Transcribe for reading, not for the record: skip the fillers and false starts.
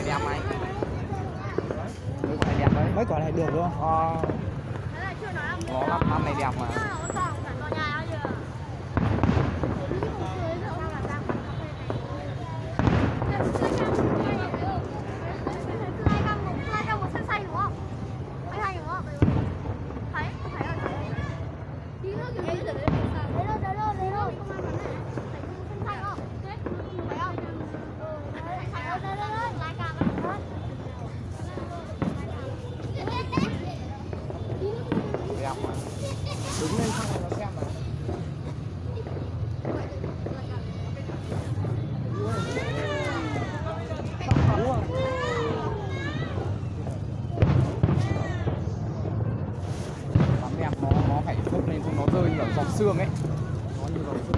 đẹp mày. Mấy quả này đẹp đấy. Mấy quả này được đúng không? Nó năm này đẹp mà. Đẹp mà. Đứng lên xong rồi nó xem mà. Bắn đẹp nó phải phúc lên không nó rơi như là giọt sương ấy. Nó như giọt sương.